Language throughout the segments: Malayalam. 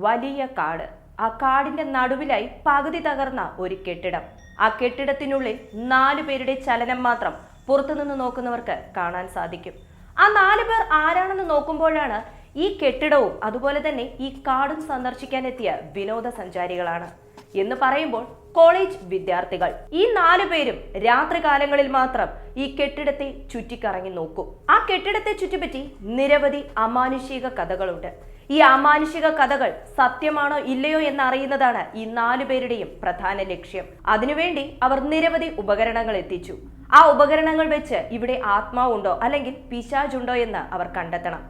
വലിയ കാട്. ആ കാടിന്റെ നടുവിലായി പകുതി തകർന്ന ഒരു കെട്ടിടം. ആ കെട്ടിടത്തിനുള്ളിൽ 4 പേരുടെ ചലനം മാത്രം പുറത്തുനിന്ന് നോക്കുന്നവർക്ക് കാണാൻ സാധിക്കും. ആ 4 പേർ ആരാണെന്ന് നോക്കുമ്പോഴാണ് ഈ കെട്ടിടവും അതുപോലെ തന്നെ ഈ കാടും സന്ദർശിക്കാനെത്തിയ വിനോദസഞ്ചാരികളാണ് എന്ന് പറയുമ്പോൾ കോളേജ് വിദ്യാർത്ഥികൾ. ഈ 4 പേരും രാത്രി കാലങ്ങളിൽ മാത്രം ഈ കെട്ടിടത്തെ ചുറ്റിക്കറങ്ങി നോക്കും. ആ കെട്ടിടത്തെ ചുറ്റിപ്പറ്റി നിരവധി അമാനുഷിക കഥകളുണ്ട്. ഈ അമാനുഷിക കഥകൾ സത്യമാണോ ഇല്ലയോ എന്നറിയുന്നതാണ് ഈ 4 പേരുടെയും പ്രധാന ലക്ഷ്യം. അതിനുവേണ്ടി അവർ നിരവധി ഉപകരണങ്ങൾ എത്തിച്ചു. ആ ഉപകരണങ്ങൾ വെച്ച് ഇവിടെ ആത്മാവുണ്ടോ അല്ലെങ്കിൽ പിശാചുണ്ടോ എന്ന് അവർ കണ്ടെത്തണം.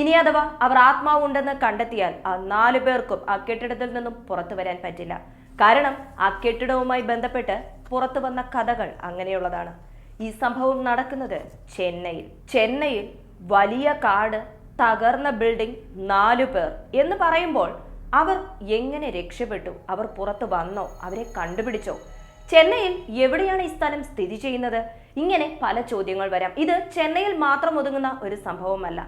ഇനി അഥവാ അവർ ആത്മാവുണ്ടെന്ന് കണ്ടെത്തിയാൽ ആ 4 പേർക്കും ആ കെട്ടിടത്തിൽ നിന്നും പുറത്തു വരാൻ പറ്റില്ല. കാരണം ആ കെട്ടിടവുമായി ബന്ധപ്പെട്ട് പുറത്തു വന്ന കഥകൾ അങ്ങനെയുള്ളതാണ്. ഈ സംഭവം നടക്കുന്നത് ചെന്നൈയിൽ വലിയ കാട്, തകർന്ന ബിൽഡിംഗ്, 4 പേർ എന്ന് പറയുമ്പോൾ അവർ എങ്ങനെ രക്ഷപ്പെട്ടു? അവർ പുറത്തു വന്നോ? അവരെ കണ്ടുപിടിച്ചോ? ചെന്നൈയിൽ എവിടെയാണ് ഈ സ്ഥലം സ്ഥിതി ചെയ്യുന്നത്? ഇങ്ങനെ പല ചോദ്യങ്ങൾ വരാം. ഇത് ചെന്നൈയിൽ മാത്രം ഒതുങ്ങുന്ന ഒരു സംഭവമല്ല.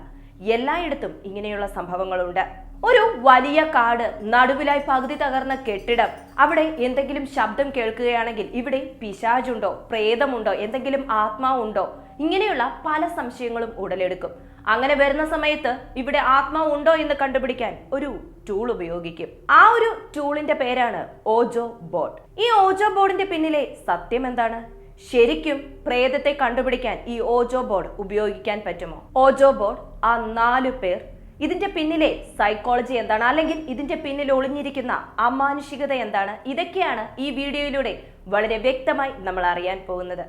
എല്ലായിടത്തും ഇങ്ങനെയുള്ള സംഭവങ്ങളുണ്ട്. ഒരു വലിയ കാട്, നടുവിലായി പകുതി തകർന്ന കെട്ടിടം, അവിടെ എന്തെങ്കിലും ശബ്ദം കേൾക്കുകയാണെങ്കിൽ ഇവിടെ പിശാചുണ്ടോ, പ്രേതമുണ്ടോ, എന്തെങ്കിലും ആത്മാവുണ്ടോ? ഇങ്ങനെയുള്ള പല സംശയങ്ങളും ഉടലെടുക്കും. അങ്ങനെ വരുന്ന സമയത്ത് ഇവിടെ ആത്മാവുണ്ടോ എന്ന് കണ്ടുപിടിക്കാൻ ഒരു ടൂൾ ഉപയോഗിക്കും. ആ ഒരു ടൂളിന്റെ പേരാണ് ഓജോ ബോർഡ്. ഈ ഓജോ ബോർഡിന്റെ പിന്നിലെ സത്യം എന്താണ്? ശരിക്കും പ്രേതത്തെ കണ്ടുപിടിക്കാൻ ഈ ഓജോ ബോർഡ് ഉപയോഗിക്കാൻ പറ്റുമോ? ഓജോ ബോർഡ്, ആ 4 പേർ, ഇതിന്റെ പിന്നിലെ സൈക്കോളജി എന്താണ്, അല്ലെങ്കിൽ ഇതിന്റെ പിന്നിൽ ഒളിഞ്ഞിരിക്കുന്ന അമാനുഷികത എന്താണ്? ഇതൊക്കെയാണ് ഈ വീഡിയോയിലൂടെ വളരെ വ്യക്തമായി നമ്മൾ അറിയാൻ പോകുന്നത്.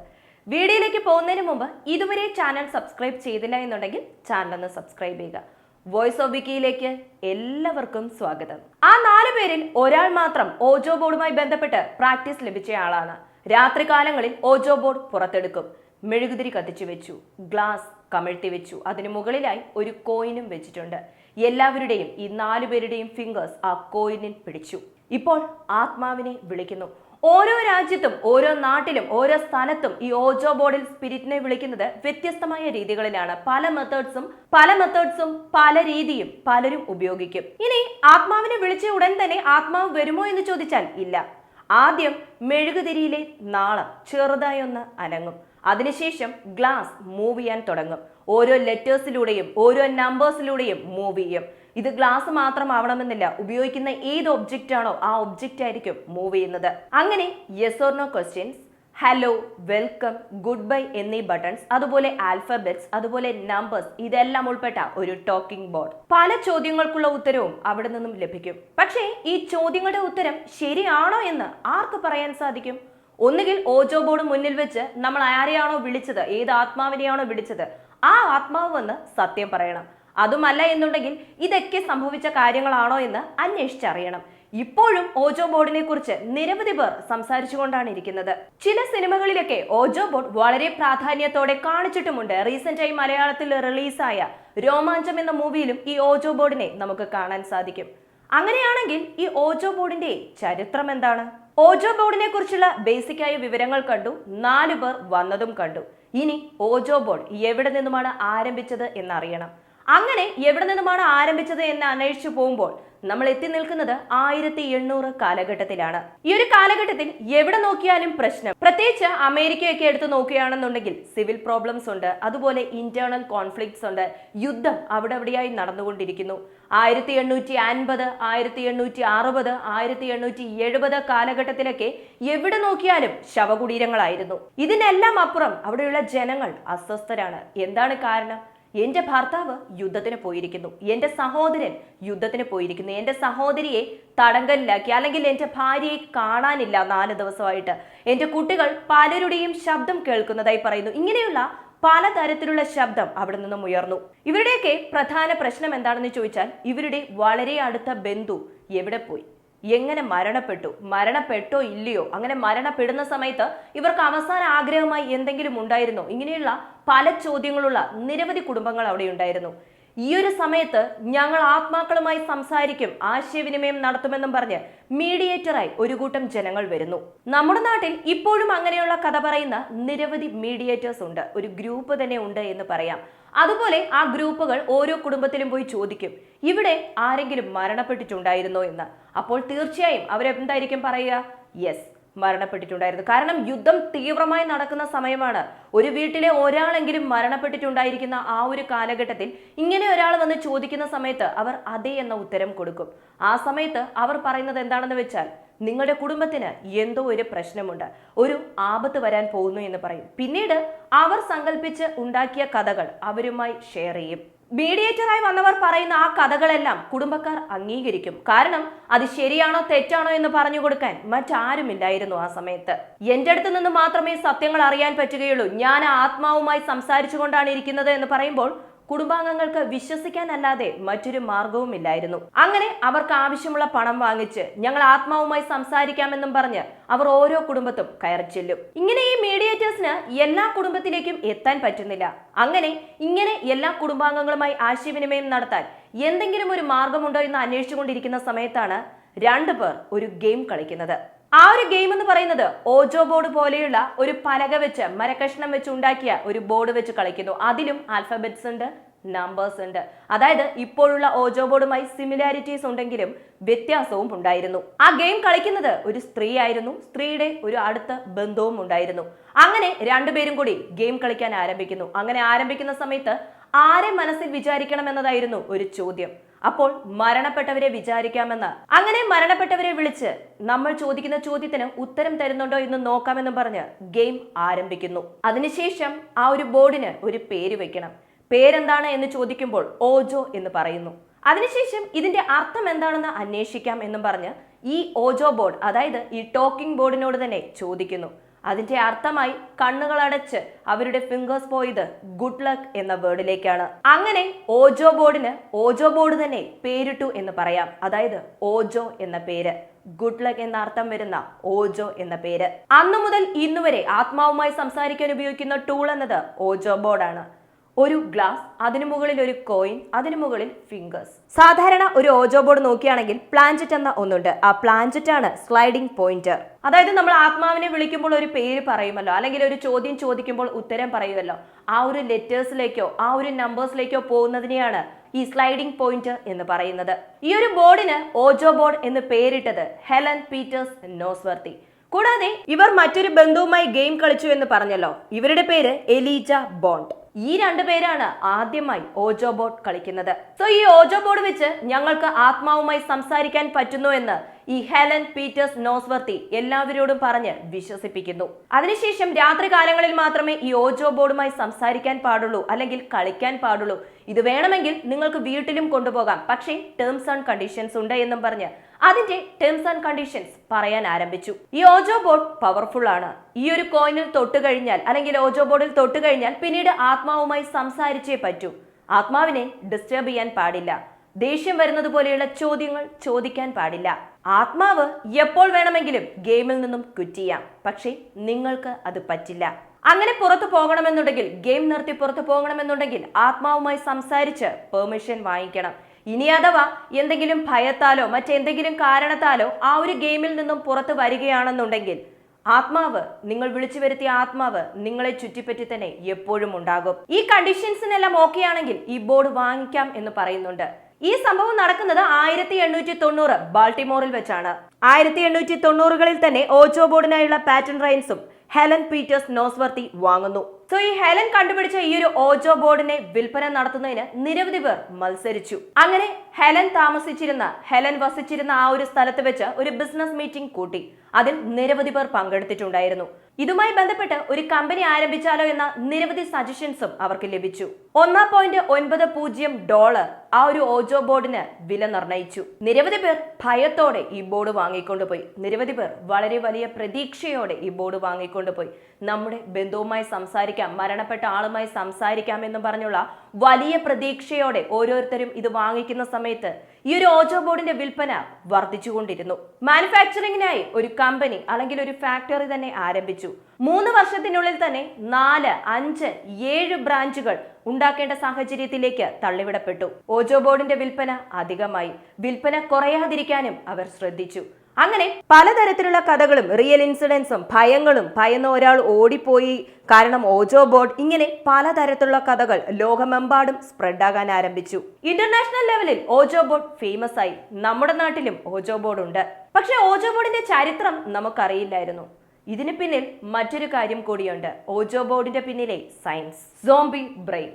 വീഡിയോയിലേക്ക് പോകുന്നതിന് മുമ്പ് ഇതുവരെ ചാനൽ സബ്സ്ക്രൈബ് ചെയ്തില്ല എന്നുണ്ടെങ്കിൽ ചാനൽ ഒന്ന് സബ്സ്ക്രൈബ് ചെയ്യുക. വോയിസ് ഓഫ് വിക്കിയിലേക്ക് എല്ലാവർക്കും സ്വാഗതം. ആ 4 പേരിൽ ഒരാൾ മാത്രം ഓജോ ബോർഡുമായി ബന്ധപ്പെട്ട് പ്രാക്ടീസ് ലഭിച്ചയാളാണ്. രാത്രി കാലങ്ങളിൽ ഓജോ ബോർഡ് പുറത്തെടുക്കും. മെഴുകുതിരി കത്തിച്ചു വെച്ചു, ഗ്ലാസ് കമിഴ്ത്തി വെച്ചു, അതിനു മുകളിലായി ഒരു കോയിനും വെച്ചിട്ടുണ്ട്. എല്ലാവരുടെയും ഈ 4 പേരുടെയും ഫിംഗേഴ്സ് ആ കോയിനിൽ പിടിച്ചു. ഇപ്പോൾ ആത്മാവിനെ വിളിക്കുന്നു. ഓരോ രാജ്യത്തും ഓരോ നാട്ടിലും ഓരോ സ്ഥലത്തും ഈ ഓജോ ബോർഡിൽ സ്പിരിറ്റിനെ വിളിക്കുന്നത് വ്യത്യസ്തമായ രീതികളിലാണ്. പല മെത്തേഡ്സും പല രീതിയും പലരും ഉപയോഗിക്കും. ഇനി ആത്മാവിനെ വിളിച്ച ഉടൻ തന്നെ ആത്മാവ് വരുമോ എന്ന് ചോദിച്ചാൽ ഇല്ല. ആദ്യം മെഴുകുതിരിയിലെ നാളം ചെറുതായി ഒന്ന് അനങ്ങും. അതിനുശേഷം ഗ്ലാസ് മൂവ് ചെയ്യാൻ തുടങ്ങും. ഓരോ ലെറ്റേഴ്സിലൂടെയും ഓരോ നമ്പേഴ്സിലൂടെയും മൂവ് ചെയ്യും. ഇത് ഗ്ലാസ് മാത്രമാവണമെന്നില്ല. ഉപയോഗിക്കുന്ന ഏത് ഒബ്ജക്റ്റ് ആണോ ആ ഒബ്ജക്റ്റ് ആയിരിക്കും മൂവ് ചെയ്യുന്നത്. അങ്ങനെ yes or no questions, hello, welcome, good bye എന്നീ ബട്ടൺസ്, അതുപോലെ ആൽഫബറ്റ്സ്, അതുപോലെ നമ്പേഴ്സ്, ഇതെല്ലാം ഉൾപ്പെട്ട ഒരു ടോക്കിംഗ് ബോർഡ്. പല ചോദ്യങ്ങൾക്കുള്ള ഉത്തരവും അവിടെ നിന്നും ലഭിക്കും. പക്ഷേ ഈ ചോദ്യങ്ങളുടെ ഉത്തരം ശരിയാണോ എന്ന് ആർക്ക് പറയാൻ സാധിക്കും? ഒന്നുകിൽ ഓജോ ബോർഡ് മുന്നിൽ വെച്ച് നമ്മൾ ആരെയാണോ വിളിച്ചത്, ഏത് ആത്മാവിനെയാണോ വിളിച്ചത്, ആ ആത്മാവ് വന്ന് സത്യം പറയണം. അതുമല്ല എന്നുണ്ടെങ്കിൽ ഇതൊക്കെ സംഭവിച്ച കാര്യങ്ങളാണോ എന്ന് അന്വേഷിച്ചറിയണം. ഇപ്പോഴും ഓജോ ബോർഡിനെ കുറിച്ച് നിരവധി പേർ സംസാരിച്ചുകൊണ്ടാണ് ഇരിക്കുന്നത്. ചില സിനിമകളിലൊക്കെ ഓജോ ബോർഡ് വളരെ പ്രാധാന്യത്തോടെ കാണിച്ചിട്ടുമുണ്ട്. റീസെന്റായി മലയാളത്തിൽ റിലീസായ രോമാഞ്ചം എന്ന മൂവിയിലും ഈ ഓജോ ബോർഡിനെ നമുക്ക് കാണാൻ സാധിക്കും. അങ്ങനെയാണെങ്കിൽ ഈ ഓജോ ബോർഡിന്റെ ചരിത്രം എന്താണ്? ഓജോ ബോർഡിനെ കുറിച്ചുള്ള ബേസിക്കായ വിവരങ്ങൾ കണ്ടു, 4 പേർ വന്നതും കണ്ടു. ഇനി ഓജോ ബോർഡ് എവിടെ നിന്നുമാണ് ആരംഭിച്ചത് എന്നറിയണം. അങ്ങനെ എവിടെ നിന്നുമാണ് ആരംഭിച്ചത് എന്ന് അന്വേഷിച്ചു പോകുമ്പോൾ നമ്മൾ എത്തി നിൽക്കുന്നത് 1800 കാലഘട്ടത്തിലാണ്. ഈ ഒരു കാലഘട്ടത്തിൽ എവിടെ നോക്കിയാലും പ്രശ്നം. പ്രത്യേകിച്ച് അമേരിക്കയൊക്കെ എടുത്ത് നോക്കുകയാണെന്നുണ്ടെങ്കിൽ സിവിൽ പ്രോബ്ലംസ് ഉണ്ട്, അതുപോലെ ഇന്റേണൽ കോൺഫ്ലിക്ട്സ് ഉണ്ട്. യുദ്ധം അവിടെ എവിടെയായി നടന്നുകൊണ്ടിരിക്കുന്നു. 1850, 1860, 1870 കാലഘട്ടത്തിലൊക്കെ എവിടെ നോക്കിയാലും ശവകുടീരങ്ങളായിരുന്നു. ഇതിനെല്ലാം അപ്പുറം അവിടെയുള്ള ജനങ്ങൾ അസ്വസ്ഥരാണ്. എന്താണ് കാരണം? എന്റെ ഭർത്താവ് യുദ്ധത്തിന് പോയിരിക്കുന്നു, എന്റെ സഹോദരൻ യുദ്ധത്തിന് പോയിരിക്കുന്നു, എന്റെ സഹോദരിയെ തടങ്കലിലാക്കി, അല്ലെങ്കിൽ എന്റെ ഭാര്യയെ കാണാനില്ല 4 ദിവസമായിട്ട്, എന്റെ കുട്ടികൾ പലരുടെയും ശബ്ദം കേൾക്കുന്നതായി പറയുന്നു. ഇങ്ങനെയുള്ള പലതരത്തിലുള്ള ശബ്ദം അവിടെ നിന്നും ഉയർന്നു. ഇവരുടെയൊക്കെ പ്രധാന പ്രശ്നം എന്താണെന്ന് ചോദിച്ചാൽ ഇവരുടെ വളരെ അടുത്ത ബന്ധു എവിടെ പോയി, എങ്ങനെ മരണപ്പെട്ടോ ഇല്ലയോ, അങ്ങനെ മരണപ്പെടുന്ന സമയത്ത് ഇവർക്ക് അവസാന ആഗ്രഹമായി എന്തെങ്കിലും ഉണ്ടായിരുന്നോ? ഇങ്ങനെയുള്ള പല ചോദ്യങ്ങളുള്ള നിരവധി കുടുംബങ്ങൾ അവിടെ ഉണ്ടായിരുന്നു. ഈ ഒരു സമയത്ത് ഞങ്ങൾ ആത്മാക്കളുമായി സംസാരിക്കും, ആശയവിനിമയം നടത്തുമെന്നും പറഞ്ഞ് മീഡിയേറ്ററായി ഒരു കൂട്ടം ജനങ്ങൾ വരുന്നു. നമ്മുടെ നാട്ടിൽ ഇപ്പോഴും അങ്ങനെയുള്ള കഥ പറയുന്ന നിരവധി മീഡിയേറ്റേഴ്സ് ഉണ്ട്, ഒരു ഗ്രൂപ്പ് തന്നെ ഉണ്ട് എന്ന് പറയാം. അതുപോലെ ആ ഗ്രൂപ്പുകൾ ഓരോ കുടുംബത്തിലും പോയി ചോദിക്കും, ഇവിടെ ആരെങ്കിലും മരണപ്പെട്ടിട്ടുണ്ടായിരുന്നോ എന്ന്. അപ്പോൾ തീർച്ചയായും അവരെന്തായിരിക്കും പറയുക? യെസ്, മരണപ്പെട്ടിട്ടുണ്ടായിരുന്നു. കാരണം യുദ്ധം തീവ്രമായി നടക്കുന്ന സമയമാണ്. ഒരു വീട്ടിലെ ഒരാളെങ്കിലും മരണപ്പെട്ടിട്ടുണ്ടായിരിക്കുന്ന ആ ഒരു കാലഘട്ടത്തിൽ ഇങ്ങനെ ഒരാൾ വന്ന് ചോദിക്കുന്ന സമയത്ത് അവർ അതെ എന്ന ഉത്തരം കൊടുക്കും. ആ സമയത്ത് അവർ പറയുന്നത് എന്താണെന്ന് വെച്ചാൽ, നിങ്ങളുടെ കുടുംബത്തിന് എന്തോ ഒരു പ്രശ്നമുണ്ട്, ഒരു ആപത്ത് വരാൻ പോകുന്നു എന്ന് പറയും. പിന്നീട് അവർ സങ്കല്പിച്ച് ഉണ്ടാക്കിയ കഥകൾ അവരുമായി ഷെയർ ചെയ്യും. മീഡിയേറ്ററായി വന്നവർ പറയുന്ന ആ കഥകളെല്ലാം കുടുംബക്കാർ അംഗീകരിക്കും. കാരണം അത് ശരിയാണോ തെറ്റാണോ എന്ന് പറഞ്ഞു കൊടുക്കാൻ മറ്റാരുമില്ലായിരുന്നു ആ സമയത്ത്. എന്റെ അടുത്ത് നിന്ന് മാത്രമേ സത്യങ്ങൾ അറിയാൻ പറ്റുകയുള്ളൂ, ഞാൻ ആത്മാവുമായി സംസാരിച്ചുകൊണ്ടാണ് ഇരിക്കുന്നത് എന്ന് പറയുമ്പോൾ കുടുംബാംഗങ്ങൾക്ക് വിശ്വസിക്കാനല്ലാതെ മറ്റൊരു മാർഗവുമില്ലായിരുന്നു. അങ്ങനെ അവർക്ക് ആവശ്യമുള്ള പണം വാങ്ങിച്ച് ഞങ്ങൾ ആത്മാവുമായി സംസാരിക്കാമെന്നും പറഞ്ഞ് അവർ ഓരോ കുടുംബത്തും കയറി ചെല്ലും. ഇങ്ങനെ ഈ മീഡിയേറ്റേഴ്സിന് എല്ലാ കുടുംബത്തിലേക്കും എത്താൻ പറ്റുന്നില്ല. അങ്ങനെ എല്ലാ കുടുംബാംഗങ്ങളുമായി ആശയവിനിമയം നടത്താൻ എന്തെങ്കിലും ഒരു മാർഗമുണ്ടോ എന്ന് അന്വേഷിച്ചുകൊണ്ടിരിക്കുന്ന സമയത്താണ് രണ്ടുപേർ ഒരു ഗെയിം കളിക്കുന്നത്. ആ ഒരു ഗെയിം എന്ന് പറയുന്നത് ഓജോ ബോർഡ് പോലെയുള്ള ഒരു പലക വെച്ച് മരക്കഷ്ണം വെച്ച് ഉണ്ടാക്കിയ ഒരു ബോർഡ് വെച്ച് കളിക്കുന്നു. അതിലും ആൽഫബറ്റ്സ് ഉണ്ട്, നമ്പേഴ്സ് ഉണ്ട്. അതായത് ഇപ്പോഴുള്ള ഓജോ ബോർഡുമായി സിമിലാരിറ്റീസ് ഉണ്ടെങ്കിലും വ്യത്യാസവും ഉണ്ടായിരുന്നു. ആ ഗെയിം കളിക്കുന്നത് ഒരു സ്ത്രീ ആയിരുന്നു, സ്ത്രീയുടെ ഒരു അടുത്ത ബന്ധവും ഉണ്ടായിരുന്നു. അങ്ങനെ രണ്ടുപേരും കൂടി ഗെയിം കളിക്കാൻ ആരംഭിക്കുന്നു. അങ്ങനെ ആരംഭിക്കുന്ന സമയത്ത് ആരെ മനസ്സിൽ വിചാരിക്കണം എന്നതായിരുന്നു ഒരു ചോദ്യം. അപ്പോൾ മരണപ്പെട്ടവരെ വിചാരിക്കാമെന്ന്, അങ്ങനെ മരണപ്പെട്ടവരെ വിളിച്ച് നമ്മൾ ചോദിക്കുന്ന ചോദ്യത്തിന് ഉത്തരം തരുന്നുണ്ടോ എന്ന് നോക്കാമെന്നും പറഞ്ഞ് ഗെയിം ആരംഭിക്കുന്നു. അതിനുശേഷം ആ ഒരു ബോർഡിന് ഒരു പേര് വെക്കണം. പേരെന്താണ് എന്ന് ചോദിക്കുമ്പോൾ ഓജോ എന്ന് പറയുന്നു. അതിനുശേഷം ഇതിന്റെ അർത്ഥം എന്താണെന്ന് അന്വേഷിക്കാം എന്നും പറഞ്ഞ് ഈ ഓജോ ബോർഡ്, അതായത് ഈ ടോക്കിംഗ് ബോർഡിനോട് തന്നെ ചോദിക്കുന്നു. അതിന്റെ അർത്ഥമായി കണ്ണുകളടച്ച് അവരുടെ ഫിംഗേഴ്സ് പോയത് ഗുഡ് ലക്ക് എന്ന വേർഡിലേക്കാണ്. അങ്ങനെ ഓജോ ബോർഡിന് ഓജോ ബോർഡ് തന്നെ പേരിട്ടു എന്ന് പറയാം. അതായത് ഓജോ എന്ന പേര്, ഗുഡ് ലക്ക് എന്ന അർത്ഥം വരുന്ന ഓജോ എന്ന പേര്. അന്നു മുതൽ ഇന്നുവരെ ആത്മാവുമായി സംസാരിക്കാൻ ഉപയോഗിക്കുന്ന ടൂൾ എന്നത് ഓജോ ബോർഡാണ്. ഒരു ഗ്ലാസ്, അതിനു മുകളിൽ ഒരു കോയിൻ, അതിനു മുകളിൽ ഫിംഗേഴ്സ്. സാധാരണ ഒരു ഓജോ ബോർഡ് നോക്കുകയാണെങ്കിൽ പ്ലാഞ്ചറ്റ് എന്ന ഒന്നുണ്ട്. ആ പ്ലാഞ്ചറ്റ് ആണ് സ്ലൈഡിംഗ് പോയിന്റർ. അതായത് നമ്മൾ ആത്മാവിനെ വിളിക്കുമ്പോൾ ഒരു പേര് പറയുമല്ലോ, അല്ലെങ്കിൽ ഒരു ചോദ്യം ചോദിക്കുമ്പോൾ ഉത്തരം പറയുമല്ലോ, ആ ഒരു ലെറ്റേഴ്സിലേക്കോ ആ ഒരു നമ്പേഴ്സിലേക്കോ പോകുന്നതിനെയാണ് ഈ സ്ലൈഡിംഗ് പോയിന്റർ എന്ന് പറയുന്നത്. ഈ ഒരു ബോർഡിന് ഓജോ ബോർഡ് എന്ന് പേരിട്ടത് ഹെലൻ പീറ്റേഴ്സ് നോസ്വർത്തി. കൂടാതെ ഇവർ മറ്റൊരു ബന്ധുവുമായി ഗെയിം കളിച്ചു എന്ന് പറഞ്ഞല്ലോ, ഇവരുടെ പേര് എലീജ ബോണ്ട്. ഈ രണ്ടുപേരാണ് ആദ്യമായി ഓജോ ബോർഡ് കളിക്കുന്നത്. സോ ഈ ഓജോ ബോർഡ് വെച്ച് ഞങ്ങൾക്ക് ആത്മാവുമായി സംസാരിക്കാൻ പറ്റുന്നു എന്ന് ഈ ഹെലൻ പീറ്റേഴ്സ് നോസ്വർത്തി എല്ലാവരോടും പറഞ്ഞ് വിശ്വസിപ്പിക്കുന്നു. അതിനുശേഷം രാത്രി കാലങ്ങളിൽ മാത്രമേ ഈ ഓജോ ബോർഡുമായി സംസാരിക്കാൻ പാടുള്ളൂ, അല്ലെങ്കിൽ കളിക്കാൻ പാടുള്ളൂ. ഇത് വേണമെങ്കിൽ നിങ്ങൾക്ക് വീട്ടിലും കൊണ്ടുപോകാം, പക്ഷേ ടേംസ് ആൻഡ് കണ്ടീഷൻസ് ഉണ്ട് എന്നും പറഞ്ഞ് അതിന്റെ ടേംസ് ആൻഡ് കണ്ടീഷൻസ് പറയാൻ ആരംഭിച്ചു. ഈ ഓജോ ബോർഡ് പവർഫുൾ ആണ്. ഈ ഒരു കോയിനിൽ തൊട്ട് കഴിഞ്ഞാൽ, അല്ലെങ്കിൽ ഓജോ ബോർഡിൽ തൊട്ട് കഴിഞ്ഞാൽ പിന്നീട് ആത്മാവുമായി സംസാരിച്ചേ പറ്റൂ. ആത്മാവിനെ ഡിസ്റ്റർബ് ചെയ്യാൻ പാടില്ല. ദേഷ്യം വരുന്നത് പോലെയുള്ള ചോദ്യങ്ങൾ ചോദിക്കാൻ പാടില്ല. ആത്മാവ് എപ്പോൾ വേണമെങ്കിലും ഗെയിമിൽ നിന്നും ക്വിറ്റ് ചെയ്യാം, പക്ഷേ നിങ്ങൾക്ക് അത് പറ്റില്ല. അങ്ങനെ പുറത്തു പോകണമെന്നുണ്ടെങ്കിൽ, ഗെയിം നിർത്തി പുറത്തു പോകണമെന്നുണ്ടെങ്കിൽ ആത്മാവുമായി സംസാരിച്ച് പെർമിഷൻ വാങ്ങിക്കണം. ഇനി അഥവാ എന്തെങ്കിലും ഭയത്താലോ മറ്റെന്തെങ്കിലും കാരണത്താലോ ആ ഒരു ഗെയിമിൽ നിന്നും പുറത്തു വരികയാണെന്നുണ്ടെങ്കിൽ ആത്മാവ്, നിങ്ങൾ വിളിച്ചു വരുത്തിയ ആത്മാവ് നിങ്ങളെ ചുറ്റിപ്പറ്റി തന്നെ എപ്പോഴും ഉണ്ടാകും. ഈ കണ്ടീഷൻസിനെല്ലാം ഓക്കെ ആണെങ്കിൽ ഈ ബോർഡ് വാങ്ങിക്കാം എന്ന് പറയുന്നുണ്ട്. ഈ സംഭവം നടക്കുന്നത് 1890 ബാൾട്ടിമോറിൽ വെച്ചാണ്. 1890കളിൽ തന്നെ ഓജോ ബോർഡിനായുള്ള പാറ്റന്റ് റൈറ്റ്സും ഹെലൻ പീറ്റേഴ്സ് നോസ്വർത്തി വാങ്ങുന്നു. സോ ഈ ഹെലൻ കണ്ടുപിടിച്ച ഈ ഒരു ഓജോ ബോർഡിനെ വിൽപ്പന നടത്തുന്നതിന് നിരവധി പേർ മത്സരിച്ചു. അങ്ങനെ ഹെലൻ വസിച്ചിരുന്ന ആ ഒരു സ്ഥലത്ത് വെച്ച് ഒരു ബിസിനസ് മീറ്റിംഗ് കൂട്ടി. അതിൽ നിരവധി പേർ പങ്കെടുത്തിട്ടുണ്ടായിരുന്നു. ഇതുമായി ബന്ധപ്പെട്ട് ഒരു കമ്പനി ആരംഭിച്ചാലോ എന്ന നിരവധി സജഷൻസും അവർക്ക് ലഭിച്ചു. $1.90 ആ ഒരു ഓജോ ബോർഡിന് വില നിർണയിച്ചു. നിരവധി പേർ ഭയത്തോടെ ഈ ബോർഡ് വാങ്ങിക്കൊണ്ടുപോയി. നിരവധി പേർ വളരെ വലിയ പ്രതീക്ഷയോടെ ഈ ബോർഡ് വാങ്ങിക്കൊണ്ടുപോയി. നമ്മുടെ ബന്ധുവുമായി സംസാരിക്കാം, മരണപ്പെട്ട ആളുമായി സംസാരിക്കാം എന്ന് പറഞ്ഞുള്ള വലിയ പ്രതീക്ഷയോടെ ഓരോരുത്തരും ഇത് വാങ്ങിക്കുന്ന സമയത്ത് ഈ ഒരു ഓജോ ബോർഡിന്റെ വിൽപ്പന വർദ്ധിച്ചുകൊണ്ടിരുന്നു. മാനുഫാക്ചറിംഗിനായി ഒരു കമ്പനി അല്ലെങ്കിൽ ഒരു ഫാക്ടറി തന്നെ ആരംഭിച്ചു. 3 വർഷത്തിനുള്ളിൽ തന്നെ 4, 5, 7 ബ്രാഞ്ചുകൾ ഉണ്ടാക്കേണ്ട സാഹചര്യത്തിലേക്ക് തള്ളിവിടപ്പെട്ടു. ഓജോ ബോർഡിന്റെ വിൽപ്പന അധികമായി. വിൽപ്പന കുറയാതിരിക്കാനും അവർ ശ്രദ്ധിച്ചു. അങ്ങനെ പലതരത്തിലുള്ള കഥകളും റിയൽ ഇൻസിഡൻസും ഭയങ്ങളും ഭയന്ന ഒരാൾ ഓടിപ്പോയി കാരണം ഓജോ ബോർഡ്, ഇങ്ങനെ പലതരത്തിലുള്ള കഥകൾ ലോകമെമ്പാടും സ്പ്രെഡാകാൻ ആരംഭിച്ചു. ഇന്റർനാഷണൽ ലെവലിൽ ഓജോ ബോർഡ് ഫേമസ് ആയി. നമ്മുടെ നാട്ടിലും ഓജോ ബോർഡ് ഉണ്ട്. പക്ഷെ ഓജോ ബോർഡിന്റെ ചരിത്രം നമുക്കറിയില്ലായിരുന്നു. ഇതിന് പിന്നിൽ മറ്റൊരു കാര്യം കൂടിയുണ്ട്. ഓജോ ബോർഡിന്റെ പിന്നിലെ science. Zombie brain.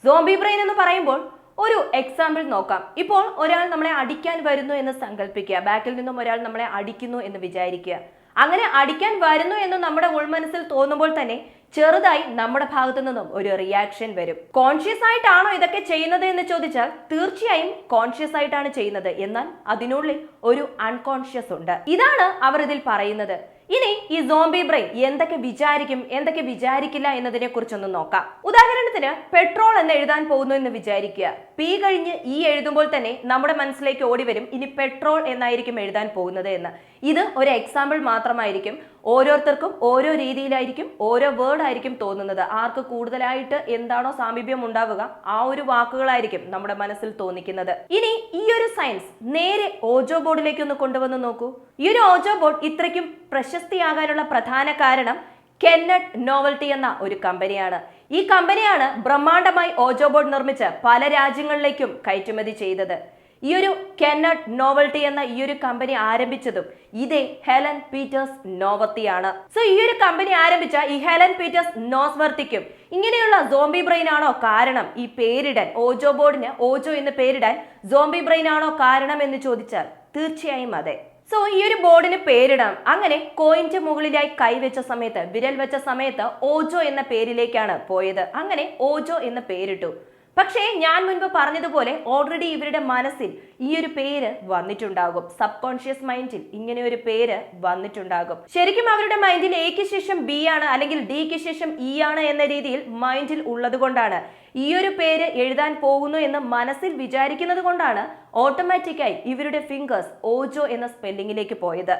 Zombie brain എന്ന് പറയുമ്പോൾ ഒരു എക്സാമ്പിൾ നോക്കാം. ഇപ്പോൾ ഒരാൾ നമ്മളെ അടിക്കാൻ വരുന്നു എന്ന് സങ്കല്പിക്കുക. ബാക്കിൽ നിന്നും ഒരാൾ നമ്മളെ അടിക്കുന്നു എന്ന് വിചാരിക്കുക. അങ്ങനെ അടിക്കാൻ വരുന്നു എന്ന് നമ്മുടെ ഉൾമനസ്സിൽ തോന്നുമ്പോൾ തന്നെ ചെറുതായി നമ്മുടെ ഭാഗത്തു നിന്നും ഒരു റിയാക്ഷൻ വരും. കോൺഷ്യസ് ആയിട്ടാണോ ഇതൊക്കെ ചെയ്യുന്നത് എന്ന് ചോദിച്ചാൽ തീർച്ചയായും കോൺഷ്യസ് ആയിട്ടാണ് ചെയ്യുന്നത്. എന്നാൽ അതിനുള്ളിൽ ഒരു അൺകോൺഷ്യസ് ഉണ്ട്. ഇതാണ് അവർ ഇതിൽ പറയുന്നത്. ഇനി ഈ സോംബി ബ്രെയിൻ എന്തൊക്കെ വിചാരിക്കും, എന്തൊക്കെ വിചാരിക്കില്ല എന്നതിനെ കുറിച്ചൊന്ന് നോക്കാം. ഉദാഹരണത്തിന് പെട്രോൾ എന്ന് എഴുതാൻ പോകുന്നു എന്ന് വിചാരിക്കുക. പി കഴിഞ്ഞ് ഈ എഴുതുമ്പോൾ തന്നെ നമ്മുടെ മനസ്സിലേക്ക് ഓടി വരും ഇനി പെട്രോൾ എന്നായിരിക്കും എഴുതാൻ പോകുന്നത് എന്ന്. ഇത് ഒരു എക്സാമ്പിൾ മാത്രമായിരിക്കും. ഓരോരുത്തർക്കും ഓരോ രീതിയിലായിരിക്കും, ഓരോ വേർഡ് ആയിരിക്കും തോന്നുന്നത്. ആർക്ക് കൂടുതലായിട്ട് എന്താണോ സാമീപ്യം ഉണ്ടാവുക ആ ഒരു വാക്കുകളായിരിക്കും നമ്മുടെ മനസ്സിൽ തോന്നിക്കുന്നത്. ഇനി ഈ ഒരു സയൻസ് നേരെ ഓജോ ബോർഡിലേക്ക് ഒന്ന് കൊണ്ടുവന്ന് നോക്കൂ. ഈ ഒരു ഓജോ ബോർഡ് ഇത്രയ്ക്കും പ്രശസ്തിയാകാനുള്ള പ്രധാന കാരണം കെന്നട്ട് നോവൽറ്റി എന്ന ഒരു കമ്പനിയാണ്. ഈ കമ്പനിയാണ് ബ്രഹ്മാണ്ഡമായി ഓജോ ബോർഡ് നിർമ്മിച്ച് പല രാജ്യങ്ങളിലേക്കും കയറ്റുമതി ചെയ്തത്. ഈ ഒരു കെന്നട്ട് നോവൽറ്റി എന്ന ഈ ഒരു കമ്പനി ആരംഭിച്ചതും ഇതേ ഹെലൻ പീറ്റേഴ്സ് നോവത്തിയാണ്. സോ ഈ ഒരു കമ്പനി ആരംഭിച്ച ഈ ഹെലൻ പീറ്റേഴ്സ് നോസ്വർത്തിക്കും ഇങ്ങനെയുള്ള സോംബി ബ്രെയിൻ ആണോ കാരണം ഈ പേരിടാൻ, ഓജോ ബോർഡിന് ഓജോ എന്ന് പേരിടാൻ സോംബി ബ്രെയിൻ ആണോ കാരണം എന്ന് ചോദിച്ചാൽ തീർച്ചയായും അതെ. സോ ഈ ഒരു ബോർഡിന് പേരിടാം. അങ്ങനെ കോയിന്റെ മുകളിലായി കൈവച്ച സമയത്ത്, വിരൽ വെച്ച സമയത്ത് ഓജോ എന്ന പേരിലേക്കാണ് പോയത്. അങ്ങനെ ഓജോ എന്ന പേരിട്ടു. പക്ഷേ ഞാൻ മുൻപ് പറഞ്ഞതുപോലെ ഓൾറെഡി ഇവരുടെ മനസ്സിൽ ഈ ഒരു പേര് വന്നിട്ടുണ്ടാകും. സബ് കോൺഷ്യസ് മൈൻഡിൽ ഇങ്ങനെ ഒരു പേര് വന്നിട്ടുണ്ടാകും. ശരിക്കും അവരുടെ മൈൻഡിൽ എക്ക് ശേഷം ബി ആണ് അല്ലെങ്കിൽ ഡിക്ക് ശേഷം ഇ ആണ് എന്ന രീതിയിൽ മൈൻഡിൽ ഉള്ളത് കൊണ്ടാണ് ഈ ഒരു പേര് എഴുതാൻ പോകുന്നു എന്ന് മനസ്സിൽ വിചാരിക്കുന്നത് കൊണ്ടാണ് ഓട്ടോമാറ്റിക്കായി ഇവരുടെ ഫിംഗേഴ്സ് ഓജോ എന്ന സ്പെല്ലിങ്ങിലേക്ക് പോയത്.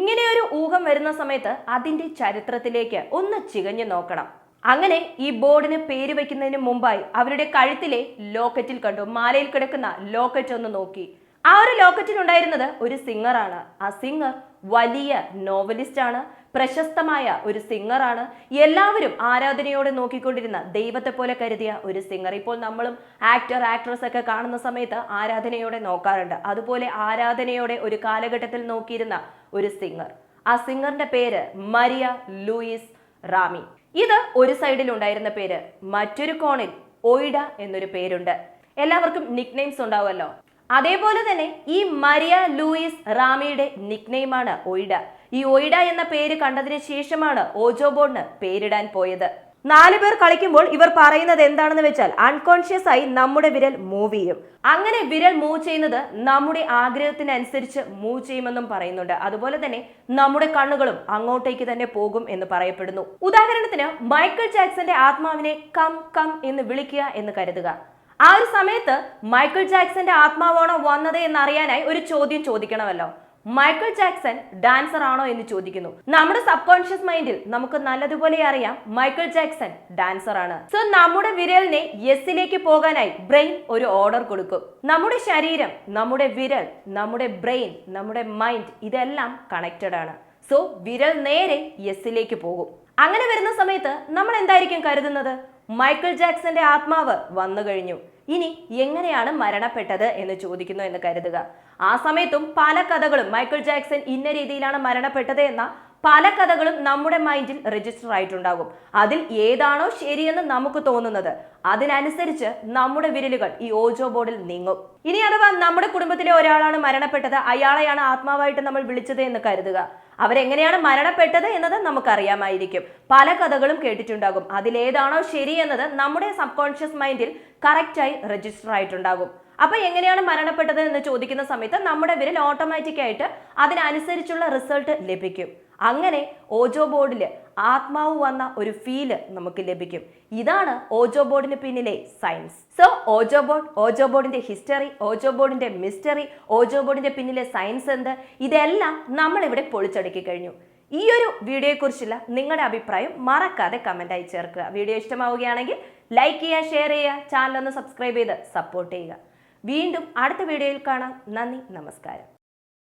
ഇങ്ങനെ ഒരു ഊഹം വരുന്ന സമയത്ത് അതിന്റെ ചരിത്രത്തിലേക്ക് ഒന്ന് ചികഞ്ഞു നോക്കണം. അങ്ങനെ ഈ ബോർഡിന് പേര് വയ്ക്കുന്നതിന് മുമ്പായി അവരുടെ കഴുത്തിലെ ലോക്കറ്റിൽ കണ്ടു, മാലയിൽ കിടക്കുന്ന ലോക്കറ്റ് ഒന്ന് നോക്കി. ആ ഒരു ലോക്കറ്റിൽ ഉണ്ടായിരുന്നത് ഒരു സിംഗറാണ്. ആ സിംഗർ വലിയ നോവലിസ്റ്റ് ആണ്, പ്രശസ്തമായ ഒരു സിംഗറാണ്. എല്ലാവരും ആരാധനയോടെ നോക്കിക്കൊണ്ടിരുന്ന, ദൈവത്തെ പോലെ കരുതിയ ഒരു സിംഗർ. ഇപ്പോൾ നമ്മളും ആക്ടർ ആക്ട്രസ് ഒക്കെ കാണുന്ന സമയത്ത് ആരാധനയോടെ നോക്കാറുണ്ട്. അതുപോലെ ആരാധനയോടെ ഒരു കാലഘട്ടത്തിൽ നോക്കിയിരുന്ന ഒരു സിംഗർ. ആ സിംഗറിന്റെ പേര് മരിയ ലൂയിസ് റാമി. ഇത് ഒരു സൈഡിൽ ഉണ്ടായിരുന്ന പേര്. മറ്റൊരു കോണിൽ ഓയിഡ എന്നൊരു പേരുണ്ട്. എല്ലാവർക്കും നിക് നെയിംസ് ഉണ്ടാവുമല്ലോ. അതേപോലെ തന്നെ ഈ മരിയ ലൂയിസ് റാമിയുടെ നിക് നെയിമാണ് ഓയിഡ. ഈ ഓയിഡ എന്ന പേര് കണ്ടതിന് ശേഷമാണ് ഓജോ ബോർഡിന് പേരിടാൻ പോയത്. 4 പേർ കളിക്കുമ്പോൾ ഇവർ പറയുന്നത് എന്താണെന്ന് വെച്ചാൽ അൺകോൺഷ്യസ് ആയി നമ്മുടെ വിരൽ മൂവ് ചെയ്യും. അങ്ങനെ വിരൽ മൂവ് ചെയ്യുന്നത് നമ്മുടെ ആഗ്രഹത്തിനനുസരിച്ച് മൂവ് ചെയ്യുമെന്നും പറയുന്നുണ്ട്. അതുപോലെ തന്നെ നമ്മുടെ കണ്ണുകളും അങ്ങോട്ടേക്ക് തന്നെ പോകും എന്ന് പറയപ്പെടുന്നു. ഉദാഹരണത്തിന് മൈക്കിൾ ജാക്സന്റെ ആത്മാവിനെ കം കം എന്ന് വിളിക്കുക എന്ന് കരുതുക. ആ ഒരു സമയത്ത് മൈക്കിൾ ജാക്സന്റെ ആത്മാവാണോ വന്നത് എന്നറിയാനായി ഒരു ചോദ്യം ചോദിക്കണമല്ലോ. മൈക്കിൾ ജാക്സൺ ഡാൻസർ ആണോ എന്ന് ചോദിക്കുന്നു. നമ്മുടെ സബ് കോൺഷ്യസ് മൈൻഡിൽ നമുക്ക് നല്ലതുപോലെ അറിയാം മൈക്കിൾ ജാക്സൺ ഡാൻസർ ആണ്. സോ നമ്മുടെ വിരലിനെ യെസ്സിലേക്ക് പോകാനായി ബ്രെയിൻ ഒരു ഓർഡർ കൊടുക്കും. നമ്മുടെ ശരീരം, നമ്മുടെ വിരൽ, നമ്മുടെ ബ്രെയിൻ, നമ്മുടെ മൈൻഡ് ഇതെല്ലാം കണക്റ്റഡ് ആണ്. സോ വിരൽ നേരെ യെസ്സിലേക്ക് പോകും. അങ്ങനെ വരുന്ന സമയത്ത് നമ്മൾ എന്തായിരിക്കും കരുതുന്നത്? മൈക്കിൾ ജാക്സന്റെ ആത്മാവ് വന്നു കഴിഞ്ഞു, ഇനി എങ്ങനെയാണ് മരണപ്പെട്ടത് എന്ന് ചോദിക്കുന്നു എന്ന് കരുതുക. ആ സമയത്തും പല കഥകളും മൈക്കിൾ ജാക്സൺ ഇന്ന രീതിയിലാണ് മരണപ്പെട്ടത് എന്ന പല കഥകളും നമ്മുടെ മൈൻഡിൽ രജിസ്റ്റർ ആയിട്ടുണ്ടാകും. അതിൽ ഏതാണോ ശരിയെന്ന് നമുക്ക് തോന്നുന്നത് അതിനനുസരിച്ച് നമ്മുടെ വിരലുകൾ ഈ ഓജോ ബോർഡിൽ നീങ്ങും. ഇനി അഥവാ നമ്മുടെ കുടുംബത്തിലെ ഒരാളാണ് മരണപ്പെട്ടത്, അയാളെയാണ് ആത്മാവായിട്ട് നമ്മൾ വിളിച്ചത് എന്ന് കരുതുക. അവരെങ്ങനെയാണ് മരണപ്പെട്ടത് എന്നത് നമുക്കറിയാമായിരിക്കും. പല കഥകളും കേട്ടിട്ടുണ്ടാകും. അതിലേതാണോ ശരി എന്നത് നമ്മുടെ സബ് കോൺഷ്യസ് മൈൻഡിൽ കറക്റ്റായി രജിസ്റ്റർ ആയിട്ടുണ്ടാകും. അപ്പൊ എങ്ങനെയാണ് മരണപ്പെട്ടത് എന്ന് ചോദിക്കുന്ന സമയത്ത് നമ്മുടെ വിരൽ ഓട്ടോമാറ്റിക് ആയിട്ട് അതിനനുസരിച്ചുള്ള റിസൾട്ട് ലഭിക്കും. അങ്ങനെ ഓജോ ബോർഡില് ആത്മാവ് വന്ന ഒരു ഫീല് നമുക്ക് ലഭിക്കും. ഇതാണ് ഓജോ ബോർഡിന് പിന്നിലെ സയൻസ്. സോ ഓജോ ബോർഡിന്റെ ഹിസ്റ്ററി, ഓജോ ബോർഡിന്റെ മിസ്റ്ററി, ഓജോ ബോർഡിന്റെ പിന്നിലെ സയൻസ് എന്ത്, ഇതെല്ലാം നമ്മൾ ഇവിടെ പൊളിച്ചടുക്കി കഴിഞ്ഞു. ഈ ഒരു വീഡിയോയെ കുറിച്ചുള്ള നിങ്ങളുടെ അഭിപ്രായം മറക്കാതെ കമന്റായി ചേർക്കുക. വീഡിയോ ഇഷ്ടമാവുകയാണെങ്കിൽ ലൈക്ക് ചെയ്യുക, ഷെയർ ചെയ്യുക, ചാനൽ ഒന്ന് സബ്സ്ക്രൈബ് ചെയ്ത് സപ്പോർട്ട് ചെയ്യുക. വീണ്ടും അടുത്ത വീഡിയോയിൽ കാണാം. നന്ദി, നമസ്കാരം.